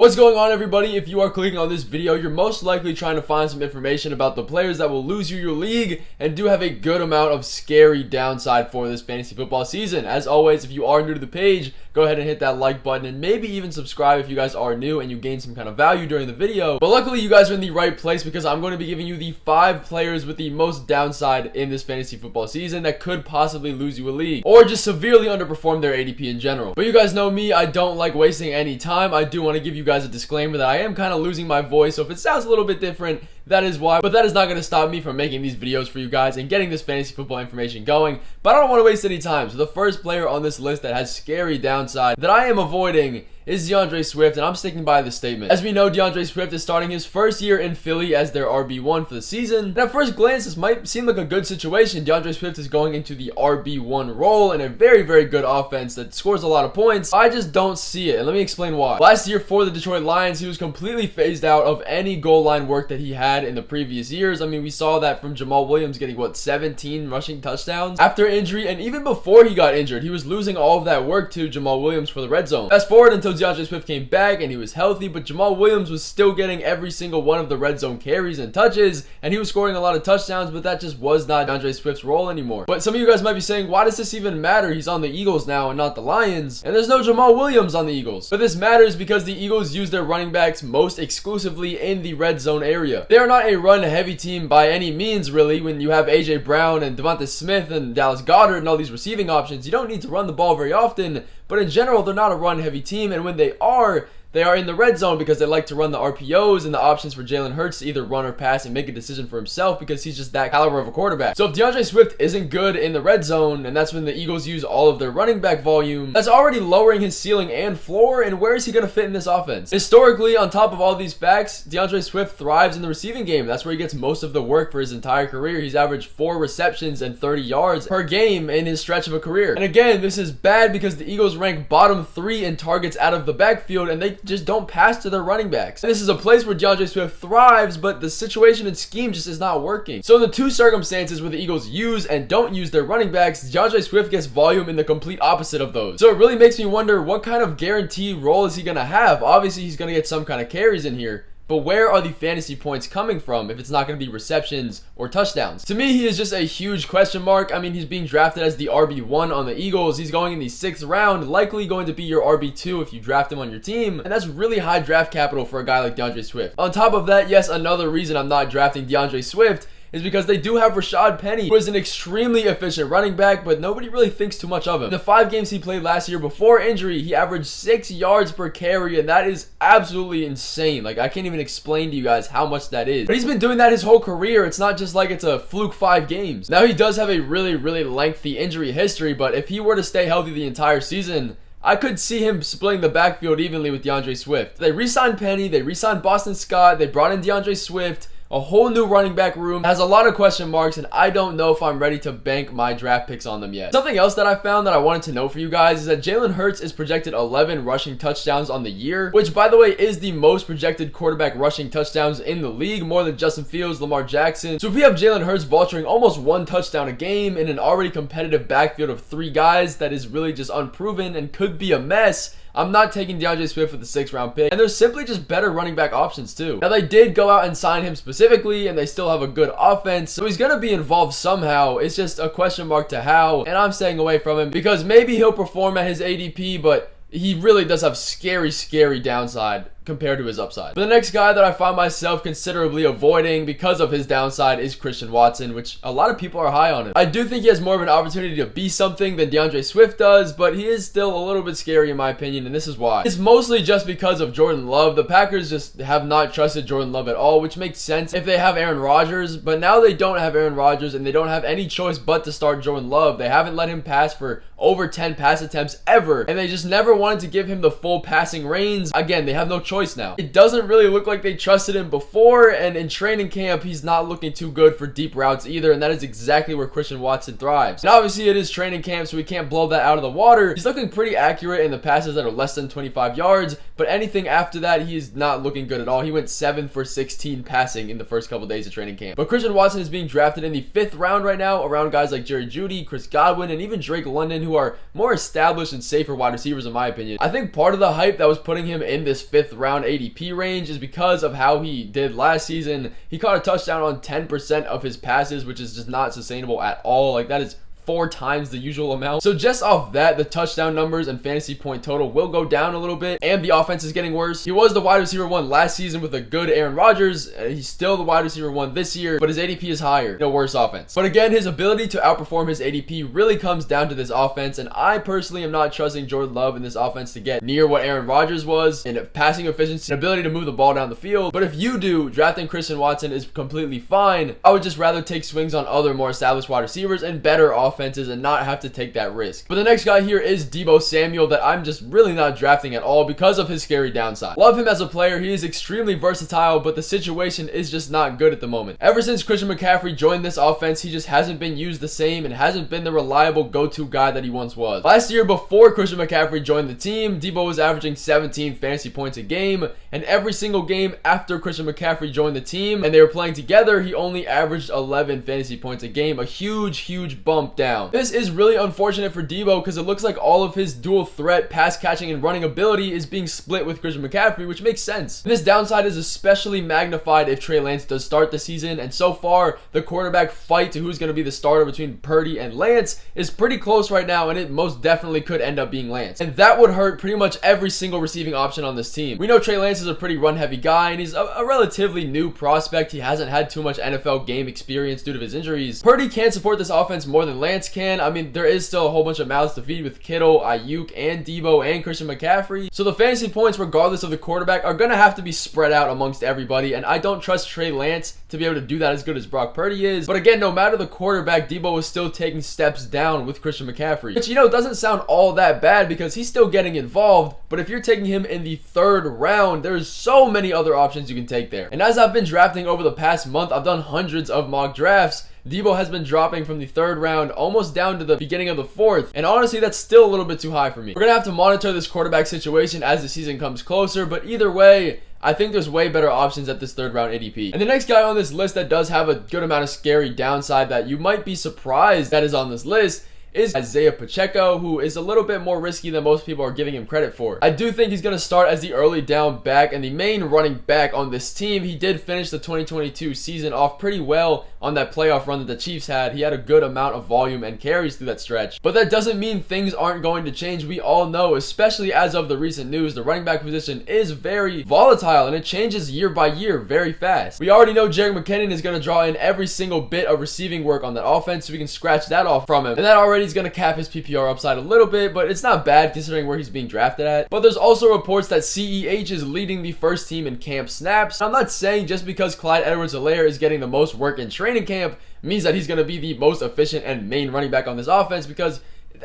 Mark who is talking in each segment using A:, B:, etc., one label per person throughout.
A: What's going on, everybody? If you are clicking on this video, you're most likely trying to find some information about the players that will lose you your league and do have a good amount of scary downside for this fantasy football season. As always, if you are new to the page, go ahead and hit that like button and maybe even subscribe if you guys are new and you gain some kind of value during the video. But luckily, you guys are in the right place because I'm going to be giving you the 5 players with the most downside in this fantasy football season that could possibly lose you a league or just severely underperform their ADP in general. But you guys know me, I don't like wasting any time. I do want to give you guys a disclaimer that I am kind of losing my voice, so if it sounds a little bit different, that is why. But that is not going to stop me from making these videos for you guys and getting this fantasy football information going. But I don't want to waste any time. So the first player on this list that has scary downside that I am avoiding is DAndre Swift, and I'm sticking by this statement. As we know, DAndre Swift is starting his first year in Philly as their RB1 for the season. And at first glance, this might seem like a good situation. DAndre Swift is going into the RB1 role in a very, very good offense that scores a lot of points. I just don't see it, and let me explain why. Last year for the Detroit Lions, he was completely phased out of any goal line work that he had in the previous years. I mean, we saw that from Jamal Williams getting, 17 rushing touchdowns after injury, and even before he got injured, he was losing all of that work to Jamal Williams for the red zone. Fast forward until DAndre Swift came back and he was healthy, but Jamal Williams was still getting every single one of the red zone carries and touches, and he was scoring a lot of touchdowns, but that just was not DAndre Swift's role anymore. But some of you guys might be saying, why does this even matter? He's on the Eagles now and not the Lions, and there's no Jamal Williams on the Eagles. But this matters because the Eagles use their running backs most exclusively in the red zone area. They are not a run-heavy team by any means, really. When you have AJ Brown and Devonta Smith and Dallas Goedert and all these receiving options, you don't need to run the ball very often. But in general, they're not a run-heavy team, and when they are in the red zone because they like to run the RPOs and the options for Jalen Hurts to either run or pass and make a decision for himself because he's just that caliber of a quarterback. So if DAndre Swift isn't good in the red zone, and that's when the Eagles use all of their running back volume, that's already lowering his ceiling and floor, and where is he going to fit in this offense? Historically, on top of all these facts, DAndre Swift thrives in the receiving game. That's where he gets most of the work for his entire career. He's averaged 4 receptions and 30 yards per game in his stretch of a career. And again, this is bad because the Eagles rank bottom 3 in targets out of the backfield, and they just don't pass to their running backs. And this is a place where DAndre Swift thrives, but the situation and scheme just is not working. So in the 2 circumstances where the Eagles use and don't use their running backs, DAndre Swift gets volume in the complete opposite of those. So it really makes me wonder, what kind of guaranteed role is he going to have? Obviously, he's going to get some kind of carries in here, but where are the fantasy points coming from if it's not going to be receptions or touchdowns? To me, he is just a huge question mark. I mean, he's being drafted as the RB1 on the Eagles. He's going in the 6th round, likely going to be your RB2 if you draft him on your team. And that's really high draft capital for a guy like DAndre Swift. On top of that, yes, another reason I'm not drafting DAndre Swift is because they do have Rashad Penny, who is an extremely efficient running back, but nobody really thinks too much of him. In the 5 games he played last year before injury, he averaged 6 yards per carry, and that is absolutely insane. Like, I can't even explain to you guys how much that is. But he's been doing that his whole career. It's not just like it's a fluke 5 games. Now, he does have a really, really lengthy injury history, but if he were to stay healthy the entire season, I could see him splitting the backfield evenly with DAndre Swift. They re-signed Penny, they re-signed Boston Scott, they brought in DAndre Swift. A whole new running back room, has a lot of question marks, and I don't know if I'm ready to bank my draft picks on them yet. Something else that I found that I wanted to know for you guys is that Jalen Hurts is projected 11 rushing touchdowns on the year, which, by the way, is the most projected quarterback rushing touchdowns in the league, more than Justin Fields, Lamar Jackson. So if we have Jalen Hurts vulturing almost 1 touchdown a game in an already competitive backfield of 3 guys that is really just unproven and could be a mess, I'm not taking DAndre Swift with the 6th round pick. And there's simply just better running back options too. Now, they did go out and sign him specifically, and they still have a good offense, so he's going to be involved somehow. It's just a question mark to how, and I'm staying away from him because maybe he'll perform at his ADP, but he really does have scary downside compared to his upside. But the next guy that I find myself considerably avoiding because of his downside is Christian Watson, which a lot of people are high on him. I do think he has more of an opportunity to be something than DAndre Swift does, but he is still a little bit scary in my opinion, and this is why. It's mostly just because of Jordan Love. The Packers just have not trusted Jordan Love at all, which makes sense if they have Aaron Rodgers, but now they don't have Aaron Rodgers, and they don't have any choice but to start Jordan Love. They haven't let him pass for over 10 pass attempts ever, and they just never wanted to give him the full passing reins. Again, they have no choice now. It doesn't really look like they trusted him before, and in training camp, he's not looking too good for deep routes either, and that is exactly where Christian Watson thrives. And obviously, it is training camp, so we can't blow that out of the water. He's looking pretty accurate in the passes that are less than 25 yards, but anything after that, he's not looking good at all. He went 7 for 16 passing in the first couple days of training camp. But Christian Watson is being drafted in the 5th round right now, around guys like Jerry Jeudy, Chris Godwin, and even Drake London, who are more established and safer wide receivers in my opinion. I think part of the hype that was putting him in this 5th round ADP range is because of how he did last season. He caught a touchdown on 10% of his passes, which is just not sustainable at all. Like, that is 4 times the usual amount. So just off that, the touchdown numbers and fantasy point total will go down a little bit, and the offense is getting worse. He was the wide receiver 1 last season with a good Aaron Rodgers. He's still the wide receiver 1 this year, but his ADP is higher. No worse offense. But again, his ability to outperform his ADP really comes down to this offense, and I personally am not trusting Jordan Love in this offense to get near what Aaron Rodgers was in passing efficiency and ability to move the ball down the field. But if you do, drafting Christian Watson is completely fine. I would just rather take swings on other more established wide receivers and better offenses and not have to take that risk. But the next guy here is Deebo Samuel that I'm just really not drafting at all because of his scary downside. Love him as a player. He is extremely versatile, but the situation is just not good at the moment. Ever since Christian McCaffrey joined this offense, he just hasn't been used the same and hasn't been the reliable go-to guy that he once was. Last year, before Christian McCaffrey joined the team, Deebo was averaging 17 fantasy points a game, and every single game after Christian McCaffrey joined the team and they were playing together, he only averaged 11 fantasy points a game, a huge bump down. This is really unfortunate for Deebo because it looks like all of his dual threat pass catching and running ability is being split with Christian McCaffrey, which makes sense. And this downside is especially magnified if Trey Lance does start the season, and so far the quarterback fight to who's going to be the starter between Purdy and Lance is pretty close right now, and it most definitely could end up being Lance, and that would hurt pretty much every single receiving option on this team. We know Trey Lance is a pretty run heavy guy, and he's a relatively new prospect. He hasn't had too much NFL game experience due to his injuries. Purdy can't support this offense more than Lance can. I mean, there is still a whole bunch of mouths to feed with Kittle, Ayuk, and Deebo, and Christian McCaffrey. So the fantasy points, regardless of the quarterback, are going to have to be spread out amongst everybody, and I don't trust Trey Lance to be able to do that as good as Brock Purdy is. But again, no matter the quarterback, Deebo is still taking steps down with Christian McCaffrey, which, you know, doesn't sound all that bad because he's still getting involved. But if you're taking him in the 3rd round, there's so many other options you can take there. And as I've been drafting over the past month, I've done hundreds of mock drafts. Deebo has been dropping from the 3rd round almost down to the beginning of the 4th, and honestly that's still a little bit too high for me. We're gonna have to monitor this quarterback situation as the season comes closer, but either way, I think there's way better options at this 3rd round ADP. And the next guy on this list that does have a good amount of scary downside that you might be surprised that is on this list is Isiah Pacheco, who is a little bit more risky than most people are giving him credit for. I do think he's going to start as the early down back and the main running back on this team. He did finish the 2022 season off pretty well on that playoff run that the Chiefs had. He had a good amount of volume and carries through that stretch. But that doesn't mean things aren't going to change. We all know, especially as of the recent news, the running back position is very volatile and it changes year by year very fast. We already know Jerick McKinnon is going to draw in every single bit of receiving work on that offense, so we can scratch that off from him. And that already is going to cap his PPR upside a little bit, but it's not bad considering where he's being drafted at. But there's also reports that CEH is leading the first team in camp snaps. I'm not saying just because Clyde Edwards-Helaire is getting the most work in training camp means that he's going to be the most efficient and main running back on this offense, because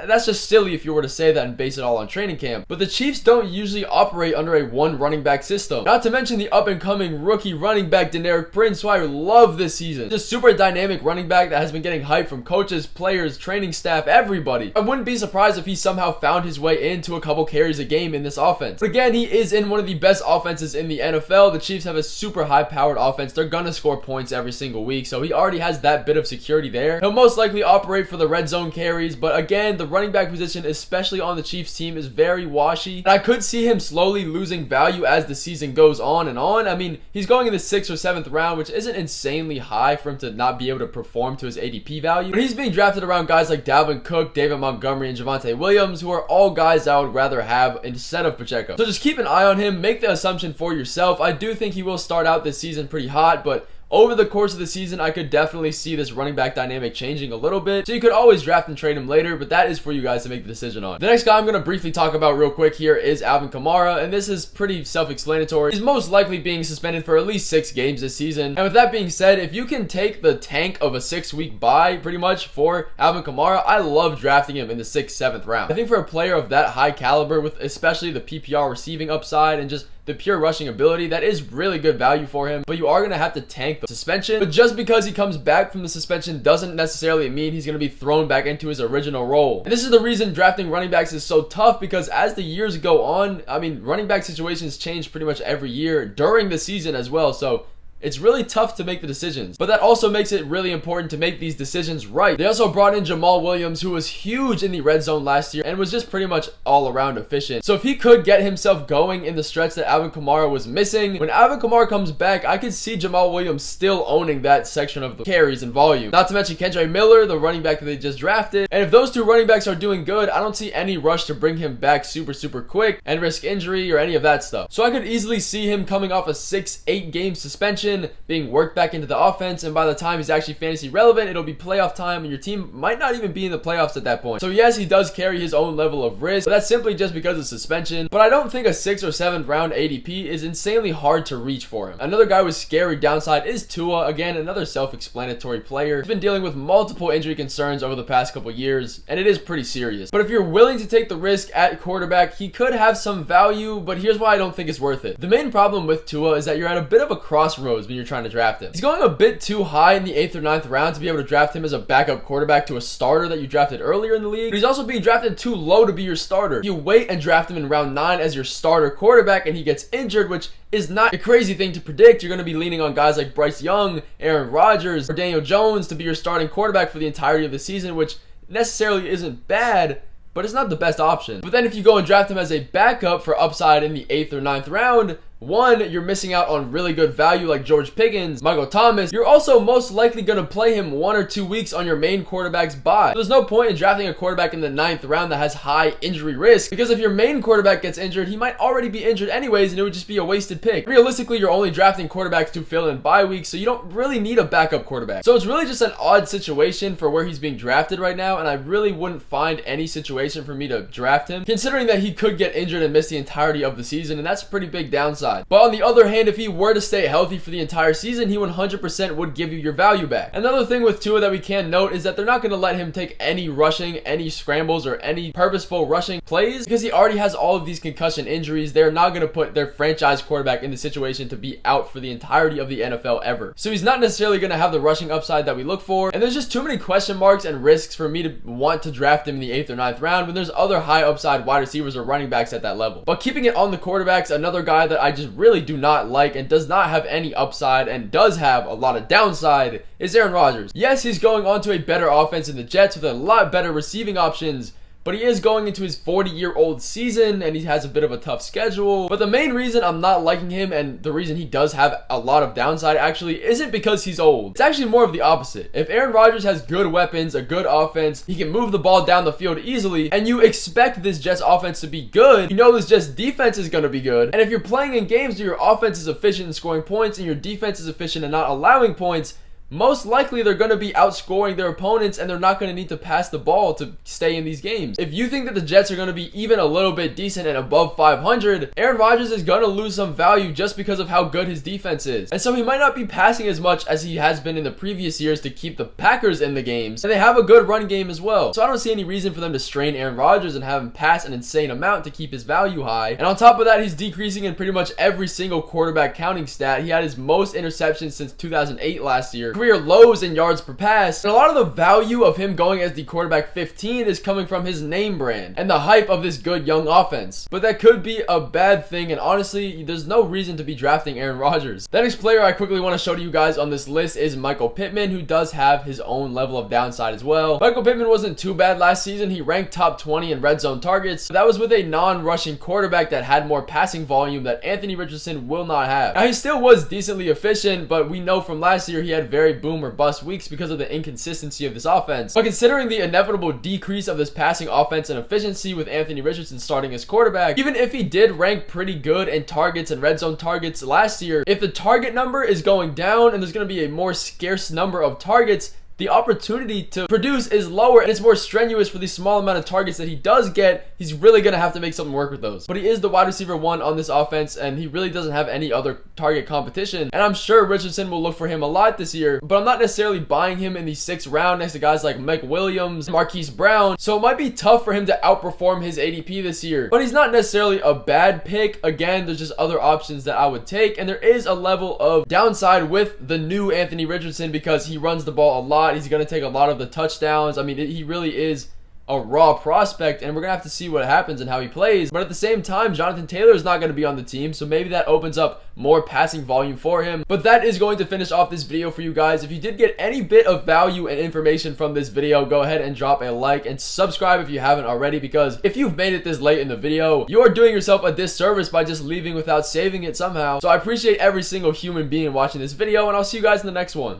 A: that's just silly if you were to say that and base it all on training camp. But the Chiefs don't usually operate under a 1 running back system. Not to mention the up-and-coming rookie running back Deneric Prince, who I love this season. Just super dynamic running back that has been getting hype from coaches, players, training staff, everybody. I wouldn't be surprised if he somehow found his way into a couple carries a game in this offense. But again, he is in one of the best offenses in the NFL. The Chiefs have a super high-powered offense. They're gonna score points every single week, so he already has that bit of security there. He'll most likely operate for the red zone carries, but again, the running back position, especially on the Chiefs team, is very washy. And I could see him slowly losing value as the season goes on and on. I mean, he's going in the 6th or 7th round, which isn't insanely high for him to not be able to perform to his ADP value. But he's being drafted around guys like Dalvin Cook, David Montgomery, and Javonte Williams, who are all guys I would rather have instead of Pacheco. So just keep an eye on him. Make the assumption for yourself. I do think he will start out this season pretty hot, but over the course of the season, I could definitely see this running back dynamic changing a little bit. So you could always draft and trade him later, but that is for you guys to make the decision on. The next guy I'm going to briefly talk about real quick here is Alvin Kamara, and this is pretty self-explanatory. He's most likely being suspended for at least 6 games this season. And with that being said, if you can take the tank of a 6-week bye pretty much for Alvin Kamara, I love drafting him in the 6th, 7th round. I think for a player of that high caliber, with especially the PPR receiving upside and just the pure rushing ability, that is really good value for him. But you are going to have to tank the suspension. But just because he comes back from the suspension doesn't necessarily mean he's going to be thrown back into his original role. And this is the reason drafting running backs is so tough, because as the years go on, I mean, running back situations change pretty much every year during the season as well. So it's really tough to make the decisions. But that also makes it really important to make these decisions right. They also brought in Jamal Williams, who was huge in the red zone last year and was just pretty much all around efficient. So if he could get himself going in the stretch that Alvin Kamara was missing, when Alvin Kamara comes back, I could see Jamal Williams still owning that section of the carries and volume. Not to mention Kendre Miller, the running back that they just drafted. And if those two running backs are doing good, I don't see any rush to bring him back super quick and risk injury or any of that stuff. So I could easily see him coming off a 6-8 game suspension, being worked back into the offense, and by the time he's actually fantasy relevant, it'll be playoff time and your team might not even be in the playoffs at that point. So yes, he does carry his own level of risk, but that's simply just because of suspension. But I don't think a 6th or 7th round ADP is insanely hard to reach for him. Another guy with scary downside is Tua. Again, another self-explanatory player. He's been dealing with multiple injury concerns over the past couple years, and it is pretty serious. But if you're willing to take the risk at quarterback, he could have some value, but here's why I don't think it's worth it. The main problem with Tua is that you're at a bit of a crossroads when you're trying to draft him. He's going a bit too high in the 8th or 9th round to be able to draft him as a backup quarterback to a starter that you drafted earlier in the league, but he's also being drafted too low to be your starter. If you wait and draft him in round 9 as your starter quarterback and he gets injured, which is not a crazy thing to predict, you're going to be leaning on guys like Bryce Young, Aaron Rodgers, or Daniel Jones to be your starting quarterback for the entirety of the season, which necessarily isn't bad, but it's not the best option. But then if you go and draft him as a backup for upside in the 8th or 9th round, one, you're missing out on really good value like George Pickens, Michael Thomas. You're also most likely going to play him 1 or 2 weeks on your main quarterback's bye. So there's no point in drafting a quarterback in the 9th round that has high injury risk, because if your main quarterback gets injured, he might already be injured anyways and it would just be a wasted pick. Realistically, you're only drafting quarterbacks to fill in bye weeks, so you don't really need a backup quarterback. So it's really just an odd situation for where he's being drafted right now, and I really wouldn't find any situation for me to draft him, considering that he could get injured and miss the entirety of the season, and that's a pretty big downside. But on the other hand, if he were to stay healthy for the entire season, he 100% would give you your value back. Another thing with Tua that we can note is that they're not going to let him take any rushing, any scrambles, or any purposeful rushing plays, because he already has all of these concussion injuries. They're not going to put their franchise quarterback in the situation to be out for the entirety of the NFL ever. So he's not necessarily going to have the rushing upside that we look for, and there's just too many question marks and risks for me to want to draft him in the 8th or 9th round when there's other high upside wide receivers or running backs at that level. But keeping it on the quarterbacks, another guy that I just really do not like and does not have any upside and does have a lot of downside is Aaron Rodgers. Yes, he's going on to a better offense in the Jets with a lot better receiving options, but he is going into his 40-year-old season and he has a bit of a tough schedule. But the main reason I'm not liking him, and the reason he does have a lot of downside actually, isn't because he's old. It's actually more of the opposite. If Aaron Rodgers has good weapons, a good offense, he can move the ball down the field easily, and you expect this Jets offense to be good, you know this Jets defense is going to be good. And if you're playing in games where your offense is efficient in scoring points and your defense is efficient in not allowing points, most likely they're going to be outscoring their opponents and they're not going to need to pass the ball to stay in these games. If you think that the Jets are going to be even a little bit decent and above 500, Aaron Rodgers is going to lose some value just because of how good his defense is. And so he might not be passing as much as he has been in the previous years to keep the Packers in the games. And they have a good run game as well. So I don't see any reason for them to strain Aaron Rodgers and have him pass an insane amount to keep his value high. And on top of that, he's decreasing in pretty much every single quarterback counting stat. He had his most interceptions since 2008 last year. Career lows in yards per pass, and a lot of the value of him going as the quarterback 15 is coming from his name brand and the hype of this good young offense. But that could be a bad thing, and honestly, there's no reason to be drafting Aaron Rodgers. The next player I quickly want to show to you guys on this list is Michael Pittman, who does have his own level of downside as well. Michael Pittman wasn't too bad last season. He ranked top 20 in red zone targets, but that was with a non-rushing quarterback that had more passing volume that Anthony Richardson will not have. Now, he still was decently efficient, but we know from last year he had very boom or bust weeks because of the inconsistency of this offense. But considering the inevitable decrease of this passing offense and efficiency with Anthony Richardson starting as quarterback, even if he did rank pretty good in targets and red zone targets last year, if the target number is going down and there's going to be a more scarce number of targets, the opportunity to produce is lower and it's more strenuous for the small amount of targets that he does get. He's really going to have to make something work with those. But he is the wide receiver 1 on this offense and he really doesn't have any other target competition. And I'm sure Richardson will look for him a lot this year, but I'm not necessarily buying him in the 6th round next to guys like Mike Williams, Marquise Brown. So it might be tough for him to outperform his ADP this year. But he's not necessarily a bad pick. Again, there's just other options that I would take. And there is a level of downside with the new Anthony Richardson because he runs the ball a lot. He's going to take a lot of the touchdowns. I mean, he really is a raw prospect, and we're gonna have to see what happens and how he plays. But at the same time, Jonathan Taylor is not gonna be on the team, so maybe that opens up more passing volume for him. But that is going to finish off this video for you guys. If you did get any bit of value and information from this video, go ahead and drop a like and subscribe if you haven't already, because if you've made it this late in the video, you are doing yourself a disservice by just leaving without saving it somehow. So I appreciate every single human being watching this video, and I'll see you guys in the next one.